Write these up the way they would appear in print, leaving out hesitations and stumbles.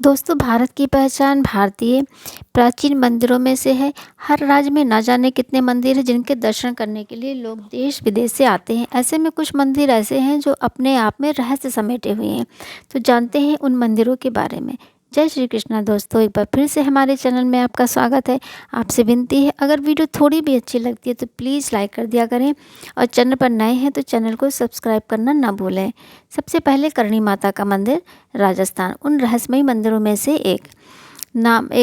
दोस्तों, भारत की पहचान भारतीय प्राचीन मंदिरों में से है। हर राज्य में ना जाने कितने मंदिर हैं जिनके दर्शन करने के लिए लोग देश विदेश से आते हैं। ऐसे में कुछ मंदिर ऐसे हैं जो अपने आप में रहस्य समेटे हुए हैं। तो जानते हैं उन मंदिरों के बारे में। जय श्री कृष्णा दोस्तों, एक बार फिर से हमारे चैनल में आपका स्वागत है। आपसे विनती है, अगर वीडियो थोड़ी भी अच्छी लगती है तो प्लीज़ लाइक कर दिया करें और चैनल पर नए हैं तो चैनल को सब्सक्राइब करना ना भूलें। सबसे पहले करणी माता का मंदिर, राजस्थान। उन रहस्यमयी मंदिरों में से एक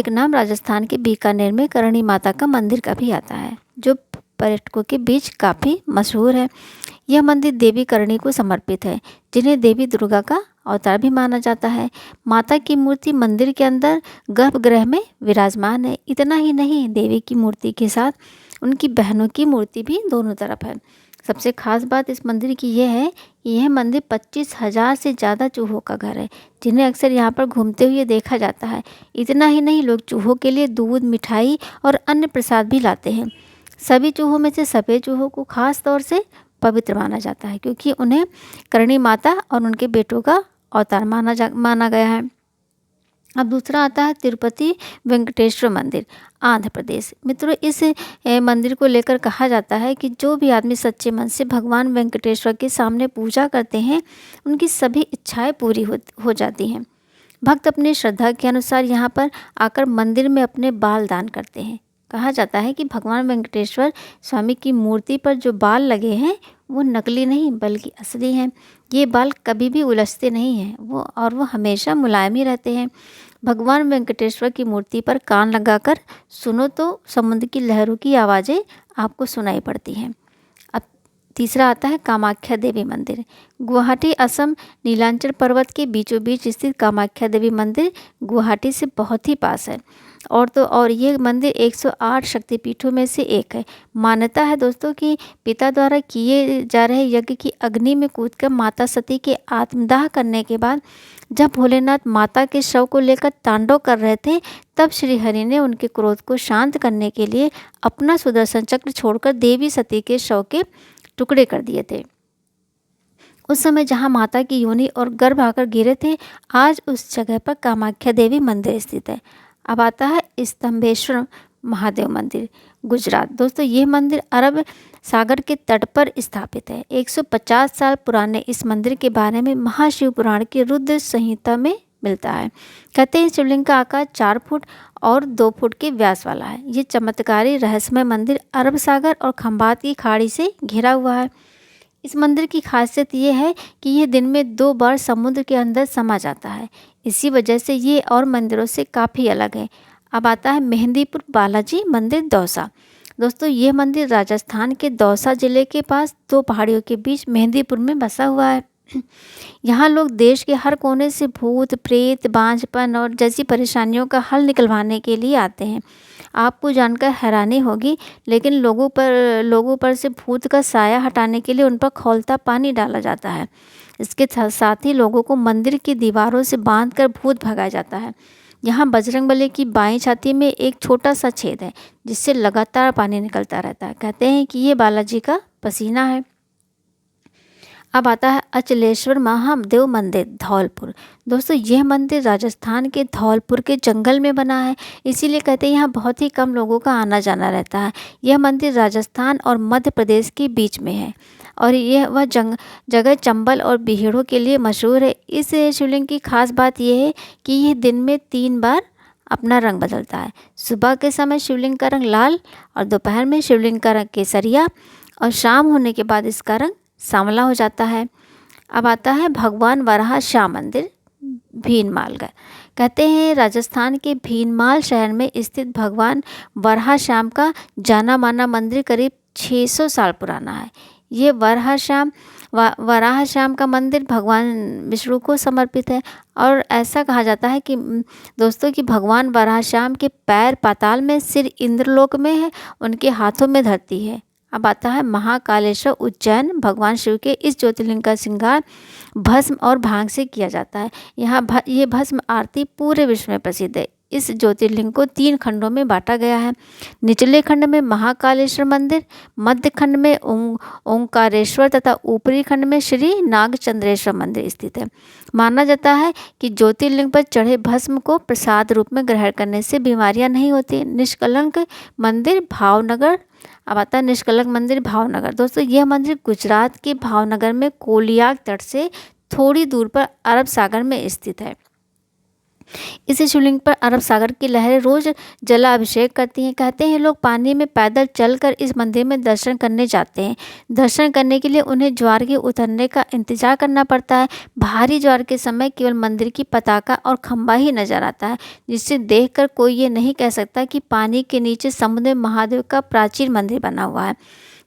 नाम राजस्थान के बीकानेर में करणी माता का मंदिर का भी आता है, जो पर्यटकों के बीच काफ़ी मशहूर है। यह मंदिर देवी करणी को समर्पित है, जिन्हें देवी दुर्गा का अवतार भी माना जाता है। माता की मूर्ति मंदिर के अंदर गर्भगृह में विराजमान है। इतना ही नहीं, देवी की मूर्ति के साथ उनकी बहनों की मूर्ति भी दोनों तरफ है। सबसे खास बात इस मंदिर की यह है कि यह मंदिर 25,000 से ज़्यादा चूहों का घर है, जिन्हें अक्सर यहाँ पर घूमते हुए देखा जाता है। इतना ही नहीं, लोग चूहों के लिए दूध, मिठाई और अन्य प्रसाद भी लाते हैं। सभी चूहों में से सफ़ेद चूहों को खास तौर से पवित्र माना जाता है, क्योंकि उन्हें करणी माता और उनके बेटों का अवतार माना गया है। अब दूसरा आता है तिरुपति वेंकटेश्वर मंदिर, आंध्र प्रदेश। मित्रों, इस मंदिर को लेकर कहा जाता है कि जो भी आदमी सच्चे मन से भगवान वेंकटेश्वर के सामने पूजा करते हैं, उनकी सभी इच्छाएं पूरी हो जाती हैं। भक्त अपनी श्रद्धा के अनुसार यहाँ पर आकर मंदिर में अपने बाल दान करते हैं। कहा जाता है कि भगवान वेंकटेश्वर स्वामी की मूर्ति पर जो बाल लगे हैं वो नकली नहीं बल्कि असली हैं। ये बाल कभी भी उलझते नहीं हैं, वो हमेशा मुलायम ही रहते हैं। भगवान वेंकटेश्वर की मूर्ति पर कान लगाकर सुनो तो समुद्र की लहरों की आवाज़ें आपको सुनाई पड़ती हैं। अब तीसरा आता है कामाख्या देवी मंदिर, गुवाहाटी, असम। नीलांचल पर्वत के बीचों बीच स्थित कामाख्या देवी मंदिर गुवाहाटी से बहुत ही पास है। और ये मंदिर 108 शक्तिपीठों में से एक है। मान्यता है दोस्तों कि पिता द्वारा किए जा रहे यज्ञ की अग्नि में कूदकर माता सती के आत्मदाह करने के बाद जब भोलेनाथ माता के शव को लेकर तांडव कर रहे थे, तब श्री हरि ने उनके क्रोध को शांत करने के लिए अपना सुदर्शन चक्र छोड़कर देवी सती के शव के टुकड़े कर दिए थे। उस समय जहां माता की योनि और गर्भ आकर गिरे थे, आज उस जगह पर कामाख्या देवी मंदिर स्थित है। अब आता है स्तंभेश्वर महादेव मंदिर, गुजरात। दोस्तों, ये मंदिर अरब सागर के तट पर स्थापित है। 150 साल पुराने इस मंदिर के बारे में महाशिव पुराण के रुद्र संहिता में मिलता है। कहते हैं शिवलिंग का आकार 4 फुट और 2 फुट के व्यास वाला है। ये चमत्कारी रहस्यमय मंदिर अरब सागर और खंबात की खाड़ी से घिरा हुआ है। इस मंदिर की खासियत ये है कि यह दिन में 2 बार समुद्र के अंदर समा जाता है। इसी वजह से ये और मंदिरों से काफ़ी अलग है। अब आता है मेहंदीपुर बालाजी मंदिर, दौसा। दोस्तों, ये मंदिर राजस्थान के दौसा जिले के पास 2 पहाड़ियों के बीच मेहंदीपुर में बसा हुआ है। यहाँ लोग देश के हर कोने से भूत, प्रेत, बांझपन और जैसी परेशानियों का हल निकलवाने के लिए आते हैं। आपको जानकर हैरानी होगी, लेकिन लोगों पर से भूत का साया हटाने के लिए उन पर खौलता पानी डाला जाता है। इसके साथ ही लोगों को मंदिर की दीवारों से बांधकर भूत भगाया जाता है। यहाँ बजरंगबली की बाईं छाती में एक छोटा सा छेद है, जिससे लगातार पानी निकलता रहता है। कहते हैं कि ये बालाजी का पसीना है। अब आता है अचलेश्वर महादेव मंदिर, धौलपुर। दोस्तों, यह मंदिर राजस्थान के धौलपुर के जंगल में बना है, इसीलिए कहते हैं यहाँ बहुत ही कम लोगों का आना जाना रहता है। यह मंदिर राजस्थान और मध्य प्रदेश के बीच में है और वह जगह चंबल और बिहेड़ों के लिए मशहूर है। इस शिवलिंग की खास बात यह है कि यह दिन में 3 बार अपना रंग बदलता है। सुबह के समय शिवलिंग का रंग लाल और दोपहर में शिवलिंग का रंग केसरिया और शाम होने के बाद इसका रंग सांवला हो जाता है। अब आता है भगवान वराह श्याम मंदिर, भीनमाल का। कहते हैं राजस्थान के भीनमाल शहर में स्थित भगवान वराह श्याम का जाना माना मंदिर करीब 600 साल पुराना है। ये वराह श्याम का मंदिर भगवान विष्णु को समर्पित है और ऐसा कहा जाता है कि दोस्तों कि भगवान वराह श्याम के पैर पाताल में, सिर इंद्रलोक में है, उनके हाथों में धरती है। अब आता है महाकालेश्वर, उज्जैन। भगवान शिव के इस ज्योतिर्लिंग का श्रृंगार भस्म और भांग से किया जाता है। ये भस्म आरती पूरे विश्व में प्रसिद्ध है। इस ज्योतिर्लिंग को 3 खंडों में बांटा गया है। निचले खंड में महाकालेश्वर मंदिर, मध्य खंड में ओंकारेश्वर तथा ऊपरी खंड में श्री नागचंद्रेश्वर मंदिर स्थित है। माना जाता है कि ज्योतिर्लिंग पर चढ़े भस्म को प्रसाद रूप में ग्रहण करने से बीमारियां नहीं होती। निष्कलंक मंदिर भावनगर। अब आता है निष्कलंक मंदिर भावनगर। दोस्तों, यह मंदिर गुजरात के भावनगर में कोलियाक तट से थोड़ी दूर पर अरब सागर में स्थित है। इस शिवलिंग पर अरब सागर की लहरें रोज जलाभिषेक करती हैं। कहते हैं लोग पानी में पैदल चलकर इस मंदिर में दर्शन करने जाते हैं। दर्शन करने के लिए उन्हें ज्वार के उतरने का इंतजार करना पड़ता है। भारी ज्वार के समय केवल मंदिर की पताका और खंबा ही नजर आता है, जिससे देखकर कोई ये नहीं कह सकता कि पानी के नीचे समुद्र में महादेव का प्राचीन मंदिर बना हुआ है।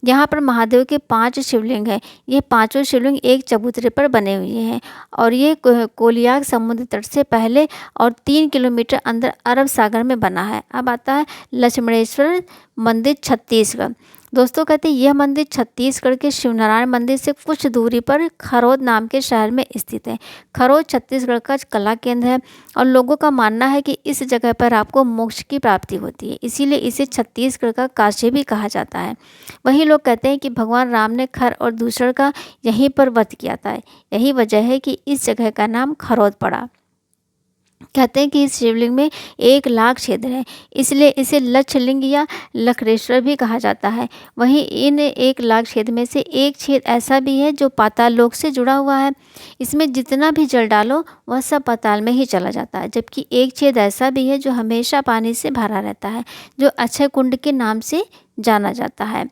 यहाँ पर महादेव के 5 शिवलिंग हैं। ये पांचों शिवलिंग एक चबूतरे पर बने हुए हैं और ये कोलियाक समुद्र तट से पहले और 3 किलोमीटर अंदर अरब सागर में बना है। अब आता है लक्ष्मणेश्वर मंदिर छत्तीसगढ़। दोस्तों, कहते हैं यह मंदिर छत्तीसगढ़ के शिवनारायण मंदिर से कुछ दूरी पर खरोद नाम के शहर में स्थित है। खरोद छत्तीसगढ़ का कला केंद्र है और लोगों का मानना है कि इस जगह पर आपको मोक्ष की प्राप्ति होती है, इसीलिए इसे छत्तीसगढ़ का काशी भी कहा जाता है। वहीं लोग कहते हैं कि भगवान राम ने खर और दूसर का यहीं पर वध किया था। यही वजह है कि इस जगह का नाम खरोद पड़ा। कहते हैं कि इस शिवलिंग में 1 लाख छेद हैं, इसलिए इसे लक्षलिंग या लखरेश्वर भी कहा जाता है। वहीं इन 1 लाख छेद में से एक छेद ऐसा भी है जो पाताल लोक से जुड़ा हुआ है। इसमें जितना भी जल डालो वह सब पाताल में ही चला जाता है। जबकि एक छेद ऐसा भी है जो हमेशा पानी से भरा रहता है, जो अक्षय कुंड के नाम से जाना जाता है।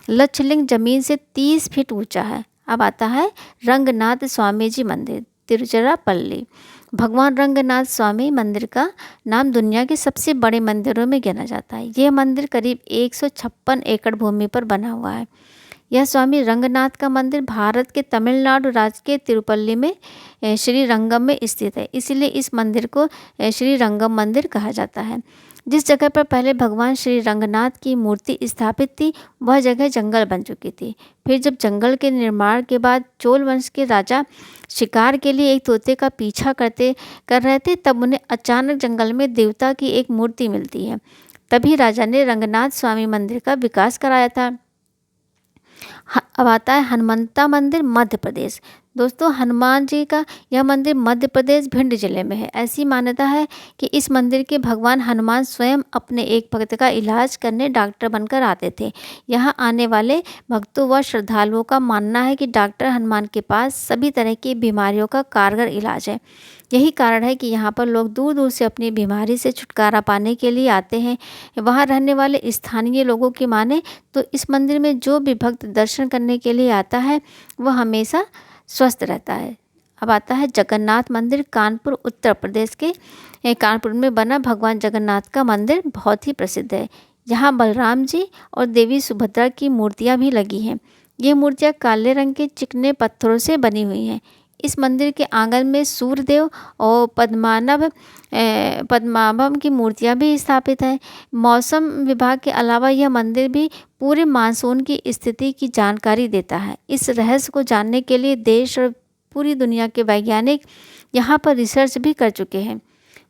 लक्षलिंग जमीन से 30 फीट ऊंचा है। अब आता है रंगनाथ स्वामी जी मंदिर तिरुचिरापल्ली। भगवान रंगनाथ स्वामी मंदिर का नाम दुनिया के सबसे बड़े मंदिरों में गिना जाता है। यह मंदिर करीब 156 एकड़ भूमि पर बना हुआ है। यह स्वामी रंगनाथ का मंदिर भारत के तमिलनाडु राज्य के तिरुपल्ली में श्री रंगम में स्थित है, इसलिए इस मंदिर को श्री रंगम मंदिर कहा जाता है। जिस जगह पर पहले भगवान श्री रंगनाथ की मूर्ति स्थापित थी वह जगह जंगल बन चुकी थी। फिर जब जंगल के निर्माण के बाद चोल वंश के राजा शिकार के लिए एक तोते का पीछा कर रहे थे, तब उन्हें अचानक जंगल में देवता की एक मूर्ति मिलती है। तभी राजा ने रंगनाथ स्वामी मंदिर का विकास कराया था। अब आता है हनुमंता मंदिर मध्य प्रदेश। दोस्तों, हनुमान जी का यह मंदिर मध्य प्रदेश भिंड जिले में है। ऐसी मान्यता है कि इस मंदिर के भगवान हनुमान स्वयं अपने एक भक्त का इलाज करने डॉक्टर बनकर आते थे। यहाँ आने वाले भक्तों व श्रद्धालुओं का मानना है कि डॉक्टर हनुमान के पास सभी तरह की बीमारियों का कारगर इलाज है। यही कारण है कि यहाँ पर लोग दूर दूर से अपनी बीमारी से छुटकारा पाने के लिए आते हैं। वहाँ रहने वाले स्थानीय लोगों की माने तो इस मंदिर में जो भी भक्त दर्शन करने के लिए आता है वह हमेशा स्वस्थ रहता है। अब आता है जगन्नाथ मंदिर कानपुर उत्तर प्रदेश के कानपुर में बना भगवान जगन्नाथ का मंदिर बहुत ही प्रसिद्ध है। यहाँ बलराम जी और देवी सुभद्रा की मूर्तियाँ भी लगी हैं। ये मूर्तियाँ काले रंग के चिकने पत्थरों से बनी हुई हैं। इस मंदिर के आंगन में सूर्यदेव और पद्माभम की मूर्तियां भी स्थापित हैं। मौसम विभाग के अलावा यह मंदिर भी पूरे मानसून की स्थिति की जानकारी देता है। इस रहस्य को जानने के लिए देश और पूरी दुनिया के वैज्ञानिक यहाँ पर रिसर्च भी कर चुके हैं।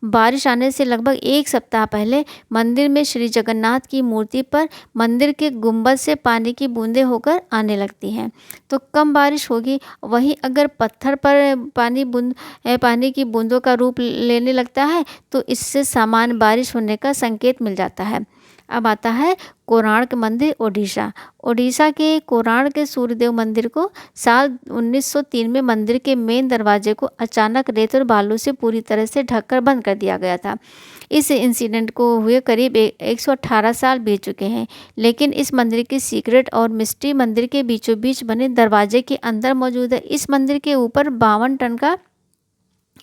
बारिश आने से लगभग 1 सप्ताह पहले मंदिर में श्री जगन्नाथ की मूर्ति पर मंदिर के गुंबद से पानी की बूंदें होकर आने लगती हैं। तो कम बारिश होगी, वहीं अगर पत्थर पर पानी की बूंदों का रूप लेने लगता है तो इससे सामान्य बारिश होने का संकेत मिल जाता है। अब आता है कोणार्क मंदिर ओडिशा। ओडिशा के कोणार्क के सूर्यदेव मंदिर को साल 1903 में मंदिर के मेन दरवाजे को अचानक रेत और बालू से पूरी तरह से ढककर बंद कर दिया गया था। इस इंसिडेंट को हुए करीब 118 साल बीत चुके हैं, लेकिन इस मंदिर की सीक्रेट और मिस्ट्री मंदिर के बीचों बीच बने दरवाजे के अंदर मौजूद है। इस मंदिर के ऊपर 52 टन का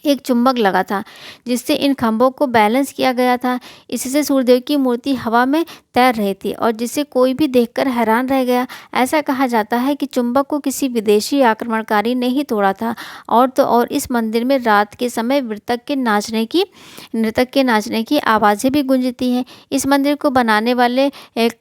एक चुंबक लगा था, जिससे इन खंभों को बैलेंस किया गया था। इससे सूर्यदेव की मूर्ति हवा में तैर रही थी और जिसे कोई भी देखकर हैरान रह गया। ऐसा कहा जाता है कि चुंबक को किसी विदेशी आक्रमणकारी ने ही तोड़ा था। और तो और इस मंदिर में रात के समय नृतक के नाचने की आवाज़ें भी गूंजती हैं। इस मंदिर को बनाने वाले एक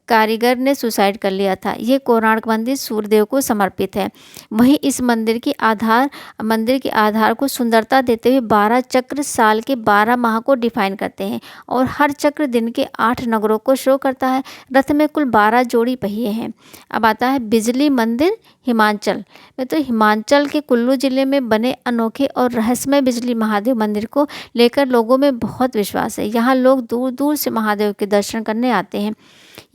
कारीगर ने सुसाइड कर लिया था। ये कोणार्क मंदिर सूर्यदेव को समर्पित है। वहीं इस मंदिर के आधार को सुंदरता देते हुए 12 चक्र साल के 12 माह को डिफाइन करते हैं और हर चक्र दिन के 8 नगरों को शो करता है। रथ में कुल 12 जोड़ी पहिए हैं। अब आता है बिजली मंदिर हिमाचल में। तो हिमाचल के कुल्लू जिले में बने अनोखे और रहस्यमय बिजली महादेव मंदिर को लेकर लोगों में बहुत विश्वास है। यहाँ लोग दूर दूर से महादेव के दर्शन करने आते हैं।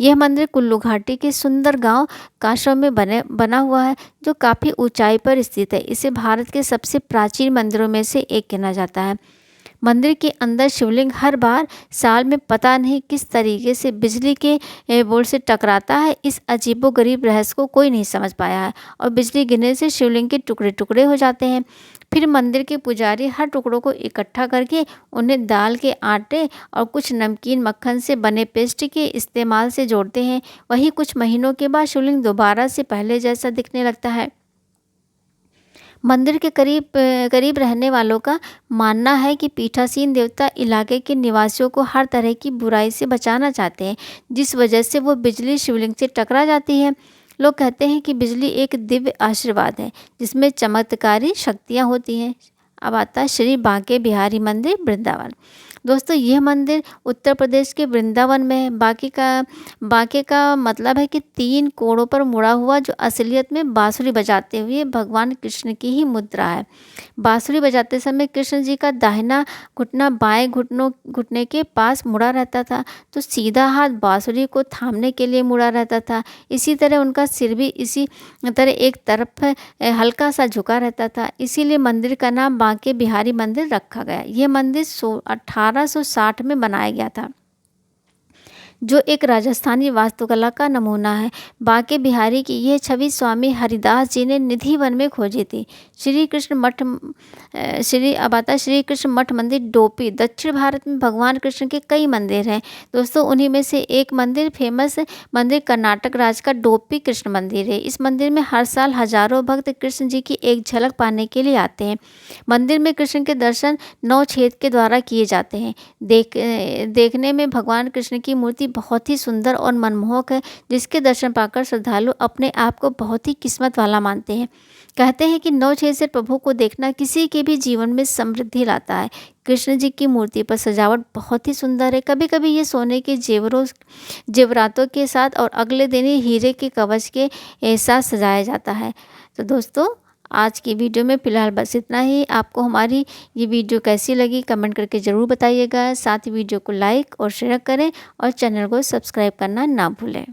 यह मंदिर कुल्लू घाटी के सुंदर गांव काशव में बना हुआ है, जो काफ़ी ऊंचाई पर स्थित है। इसे भारत के सबसे प्राचीन मंदिरों में से एक गिना जाता है। मंदिर के अंदर शिवलिंग हर बार साल में पता नहीं किस तरीके से बिजली के बोर्ड से टकराता है। इस अजीबोगरीब रहस्य को कोई नहीं समझ पाया है और बिजली गिरने से शिवलिंग के टुकड़े टुकड़े हो जाते हैं। फिर मंदिर के पुजारी हर टुकड़ों को इकट्ठा करके उन्हें दाल के आटे और कुछ नमकीन मक्खन से बने पेस्ट के इस्तेमाल से जोड़ते हैं। वही कुछ महीनों के बाद शिवलिंग दोबारा से पहले जैसा दिखने लगता है। मंदिर के करीब रहने वालों का मानना है कि पीठासीन देवता इलाके के निवासियों को हर तरह की बुराई से बचाना चाहते हैं, जिस वजह से वो बिजली शिवलिंग से टकरा जाती है। लोग कहते हैं कि बिजली एक दिव्य आशीर्वाद है जिसमें चमत्कारी शक्तियाँ होती हैं। अब आता है श्री बांके बिहारी मंदिर वृंदावन। दोस्तों, यह मंदिर उत्तर प्रदेश के वृंदावन में है। बांके का मतलब है कि 3 कोणों पर मुड़ा हुआ, जो असलियत में बांसुरी बजाते हुए भगवान कृष्ण की ही मुद्रा है। बांसुरी बजाते समय कृष्ण जी का दाहिना घुटना बाएं घुटने के पास मुड़ा रहता था, तो सीधा हाथ बांसुरी को थामने के लिए मुड़ा रहता था। इसी तरह उनका सिर भी इसी तरह एक तरफ हल्का सा झुका रहता था। इसीलिए मंदिर का नाम बांके बिहारी मंदिर रखा गया। यह मंदिर 1860 में बनाया गया था, जो एक राजस्थानी वास्तुकला का नमूना है। बांके बिहारी की यह छवि स्वामी हरिदास जी ने निधि वन में खोजी थी। श्री कृष्ण मठ मंदिर डोपी। दक्षिण भारत में भगवान कृष्ण के कई मंदिर हैं दोस्तों, उन्हीं में से एक फेमस मंदिर कर्नाटक राज्य का डोपी कृष्ण मंदिर है। इस मंदिर में हर साल हजारों भक्त कृष्ण जी की एक झलक पाने के लिए आते हैं। मंदिर में कृष्ण के दर्शन 9 छेद के द्वारा किए जाते हैं। देखने में भगवान कृष्ण की मूर्ति बहुत ही सुंदर और मनमोहक है, जिसके दर्शन पाकर श्रद्धालु अपने आप को बहुत ही किस्मत वाला मानते हैं। कहते हैं कि 9 छेद से प्रभु को देखना किसी के भी जीवन में समृद्धि लाता है। कृष्ण जी की मूर्ति पर सजावट बहुत ही सुंदर है। कभी कभी ये सोने के जेवरातों के साथ और अगले दिन ही हीरे के कवच के साथ सजाया जाता है। तो दोस्तों, आज की वीडियो में फ़िलहाल बस इतना ही। आपको हमारी ये वीडियो कैसी लगी कमेंट करके ज़रूर बताइएगा। साथ ही वीडियो को लाइक और शेयर करें और चैनल को सब्सक्राइब करना ना भूलें।